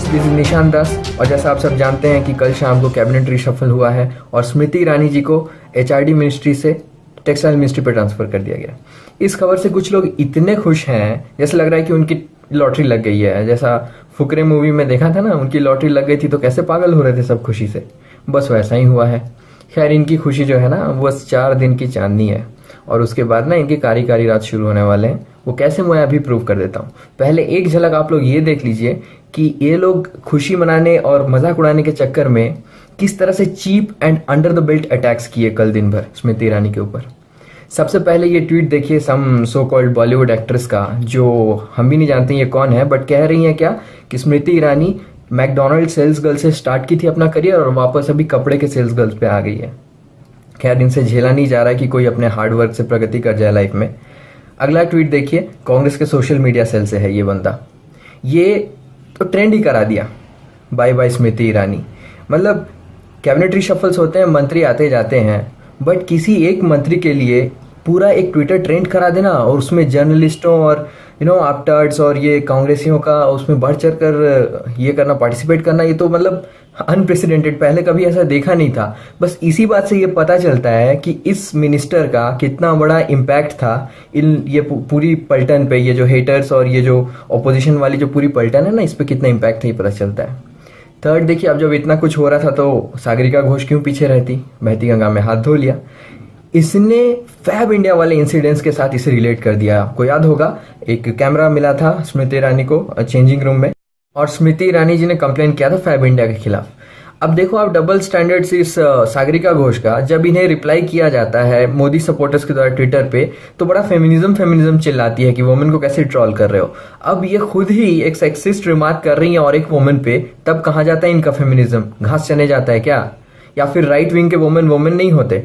This is निशान दास। और जैसा आप सब जानते हैं कि कल शाम को कैबिनेट रिशफल हुआ है और स्मृति ईरानी जी को एचआरडी मिनिस्ट्री से टेक्सटाइल मिनिस्ट्री पर ट्रांसफर कर दिया गया। इस खबर से कुछ लोग इतने खुश हैं जैसे लग रहा है कि उनकी लॉटरी लग गई है। जैसा फुकरे मूवी में देखा था ना, उनकी लॉटरी लग गई थी तो कैसे पागल हो रहे थे सब खुशी से, बस वैसा ही हुआ है। खैर, इनकी खुशी जो है ना वो बस 4 दिन की चांदनी है और उसके बाद ना इनके कारी रात शुरू होने वाले हैं। वो कैसे मैं अभी प्रूव कर देता हूँ। पहले एक झलक आप लोग ये देख लीजिए कि ये लोग खुशी मनाने और मजाक उड़ाने के चक्कर में किस तरह से cheap and under the belt attacks किए कल दिन भर स्मृति ईरानी के ऊपर। सबसे पहले ये ट्वीट देखिए सम सो कॉल्ड बॉलीवुड एक्ट्रेस का, जो हम भी नहीं जानते ये कौन है, बट कह रही है क्या कि स्मृति ईरानी मैकडोनल्ड सेल्स गर्ल से स्टार्ट की थी अपना करियर और वापस अभी कपड़े के सेल्स गर्ल्स पे आ गई है। खैर, इनसे झेला नहीं जा रहा है कि कोई अपने हार्डवर्क से प्रगति कर जाए लाइफ में। अगला ट्वीट देखिए, कांग्रेस के सोशल मीडिया सेल से है ये बंदा। ये तो ट्रेंड ही करा दिया, बाय बाय स्मृति ईरानी। मतलब कैबिनेट रिशफल्स होते हैं, मंत्री आते जाते हैं, बट किसी एक मंत्री के लिए पूरा एक ट्विटर ट्रेंड करा देना और उसमें जर्नलिस्टों और आपटर्ड्स और ये कांग्रेसियों का उसमें बढ़ चढ़ कर ये करना, पार्टिसिपेट करना, ये तो मतलब अनप्रेसिडेंटेड, पहले कभी ऐसा देखा नहीं था। बस इसी बात से ये पता चलता है कि इस मिनिस्टर का कितना बड़ा इम्पैक्ट था ये पूरी पलटन पे। ये जो हेटर्स और ये जो ऑपोजिशन वाली जो पूरी पलटन है ना, इस पे कितना इम्पैक्ट था ये पता चलता है। थर्ड देखिए, अब जब इतना कुछ हो रहा था तो सागरिका घोष क्यों पीछे रहती, बहती गंगा में हाथ धो लिया। इसने फैब इंडिया वाले इंसिडेंट्स के साथ इसे रिलेट कर दिया। आपको याद होगा एक कैमरा मिला था स्मृति ईरानी को चेंजिंग रूम में और स्मृति ईरानी जी ने कंप्लेन किया था फैब इंडिया के खिलाफ। अब देखो आप डबल स्टैंडर्ड्स इस सागरिका घोष का, जब इन्हें रिप्लाई किया जाता है मोदी सपोर्टर्स के द्वारा ट्विटर पे तो बड़ा फेमिनिज्म चिल्लाती है कि वुमेन को कैसे ट्रोल कर रहे हो। अब ये खुद ही एक सेक्सिस्ट रिमार्क कर रही है और एक वुमेन पे, तब कहाँ जाता है इनका फेमिनिज्म, घास चने जाता है क्या? या फिर राइट विंग के वुमेन नहीं होते?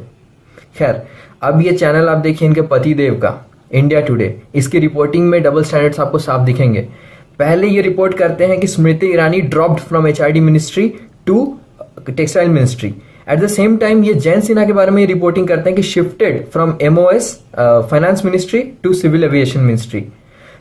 खैर, अब ये चैनल आप देखिए इनके पति देव का, इंडिया टुडे, इसकी रिपोर्टिंग में डबल स्टैंडर्ड्स आपको साफ दिखेंगे। पहले ये रिपोर्ट करते हैं कि Smriti Irani dropped from HRD ministry to textile ministry. At the same time ये जयंत सिन्हा के बारे में रिपोर्टिंग करते हैं कि shifted from MOS finance ministry to civil aviation ministry.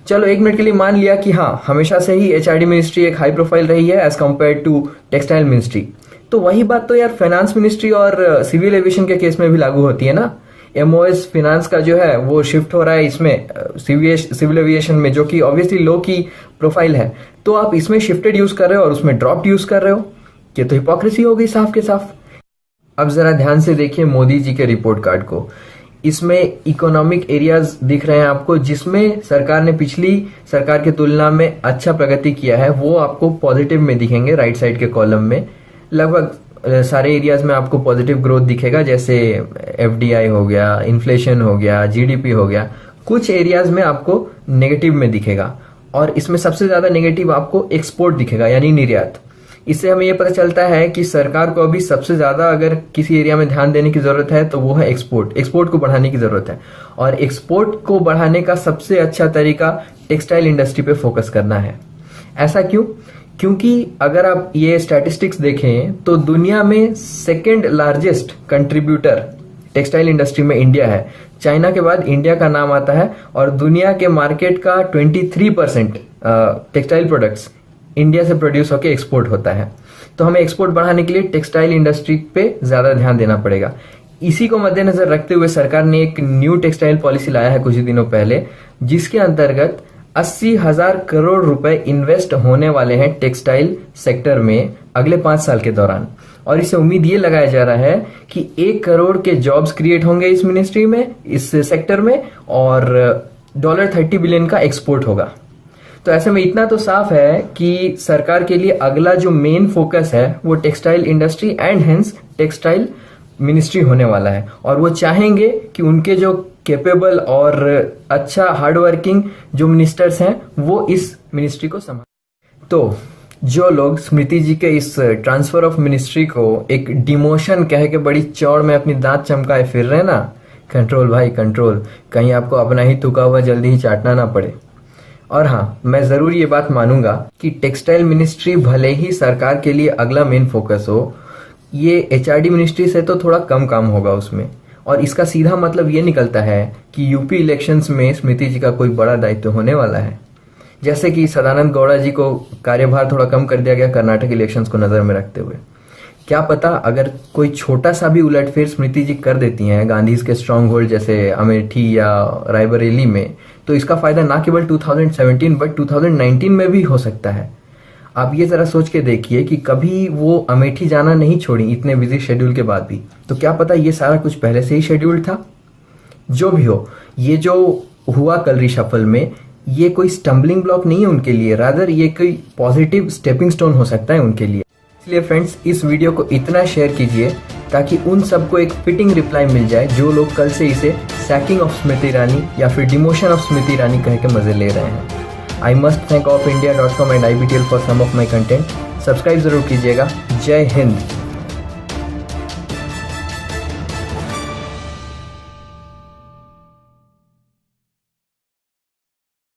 चलो एक मिनट के लिए मान लिया कि हाँ, हमेशा से ही एचआरडी मिनिस्ट्री एक हाई प्रोफाइल रही है as compare to textile ministry. तो वही बात तो यार फाइनेंस मिनिस्ट्री और सिविल एविएशन के केस में भी लागू होती है ना। एमओएस फाइनेंस का जो है वो शिफ्ट हो रहा है इसमें सिविल एविएशन में, जो कि ऑब्वियसली लो की प्रोफाइल है, तो आप इसमें शिफ्टेड यूज कर रहे हो और उसमें ड्रॉप्ड यूज कर रहे हो। ये तो हिपोक्रेसी हो गई साफ के साफ। अब जरा ध्यान से देखिए मोदी जी के रिपोर्ट कार्ड को। इसमें इकोनॉमिक एरियाज दिख रहे हैं आपको जिसमें सरकार ने पिछली सरकार की तुलना में अच्छा प्रगति किया है, वो आपको पॉजिटिव में दिखेंगे राइट साइड के कॉलम में। लगभग सारे एरियाज में आपको पॉजिटिव ग्रोथ दिखेगा, जैसे एफडीआई हो गया, इन्फ्लेशन हो गया, जीडीपी हो गया। कुछ एरियाज में आपको नेगेटिव में दिखेगा और इसमें सबसे ज्यादा नेगेटिव आपको एक्सपोर्ट दिखेगा, यानी निर्यात। इससे हमें यह पता चलता है कि सरकार को अभी सबसे ज्यादा अगर किसी एरिया में ध्यान देने की जरूरत है तो वो है एक्सपोर्ट को बढ़ाने की जरूरत है। और एक्सपोर्ट को बढ़ाने का सबसे अच्छा तरीका टेक्सटाइल इंडस्ट्री पे फोकस करना है। ऐसा क्यों? क्योंकि अगर आप ये स्टैटिस्टिक्स देखें तो दुनिया में second largest contributor textile industry में इंडिया है। चाइना के बाद इंडिया का नाम आता है और दुनिया के मार्केट का 23% टेक्सटाइल प्रोडक्ट्स इंडिया से प्रोड्यूस होकर एक्सपोर्ट होता है। तो हमें एक्सपोर्ट बढ़ाने के लिए टेक्सटाइल इंडस्ट्री पे ज्यादा ध्यान देना पड़ेगा। इसी को मद्देनजर रखते हुए सरकार ने एक न्यू टेक्सटाइल पॉलिसी लाया है कुछ ही दिनों पहले, जिसके अंतर्गत 80,000 करोड़ रुपए इन्वेस्ट होने वाले हैं टेक्सटाइल सेक्टर में अगले 5 साल के दौरान। और इससे उम्मीद ये लगाया जा रहा है कि 1 करोड़ के जॉब्स क्रिएट होंगे इस मिनिस्ट्री में, इस सेक्टर में, और $30 बिलियन का एक्सपोर्ट होगा। तो ऐसे में इतना तो साफ है कि सरकार के लिए अगला जो मेन फोकस है वो textile industry and hence textile ministry होने वाला है। और वो चाहेंगे कि उनके जो कैपेबल और अच्छा हार्डवर्किंग जो मिनिस्टर्स हैं वो इस मिनिस्ट्री को संभालें। तो जो लोग स्मृति जी के इस ट्रांसफर ऑफ मिनिस्ट्री को एक डिमोशन कह के बड़ी चौड़ में अपनी दांत चमकाए फिर रहे ना, कंट्रोल भाई कंट्रोल, कहीं आपको अपना ही थूका हुआ जल्दी ही चाटना ना पड़े। और हाँ, मैं जरूर ये बात मानूंगा कि टेक्सटाइल मिनिस्ट्री भले ही सरकार के लिए अगला मेन फोकस हो, ये एचआरडी मिनिस्ट्री से तो थोड़ा कम काम होगा उसमें। और इसका सीधा मतलब ये निकलता है कि यूपी इलेक्शंस में स्मृति जी का कोई बड़ा दायित्व होने वाला है। जैसे कि सदानंद गौड़ा जी को कार्यभार थोड़ा कम कर दिया गया कर्नाटक इलेक्शंस को नजर में रखते हुए। क्या पता अगर कोई छोटा सा भी उलटफेर स्मृति जी कर देती हैं गांधी के स्ट्रॉन्ग होल्ड जैसे अमेठी या रायबरेली में, तो इसका फायदा ना केवल 2017 बट 2019 में भी हो सकता है। आप ये जरा सोच के देखिए कि कभी वो अमेठी जाना नहीं छोड़ी इतने बिजी शेड्यूल के बाद भी, तो क्या पता ये सारा कुछ पहले से ही शेड्यूल था। जो भी हो, ये जो हुआ कल रिशफल में, ये कोई स्टम्बलिंग ब्लॉक नहीं है उनके लिए, रादर ये कोई पॉजिटिव स्टेपिंग स्टोन हो सकता है उनके लिए। इसलिए फ्रेंड्स, इस वीडियो को इतना शेयर कीजिए ताकि उन सबको एक फिटिंग रिप्लाई मिल जाए जो लोग कल से इसे सैकिंग ऑफ स्मृति ईरानी या फिर डिमोशन ऑफ स्मृति ईरानी कह के मजे ले रहे हैं। आई मस्ट थैंक ऑफइंडिया.com and IBTL for some of my content. Subscribe जरूर कीजिएगा। जय हिंद।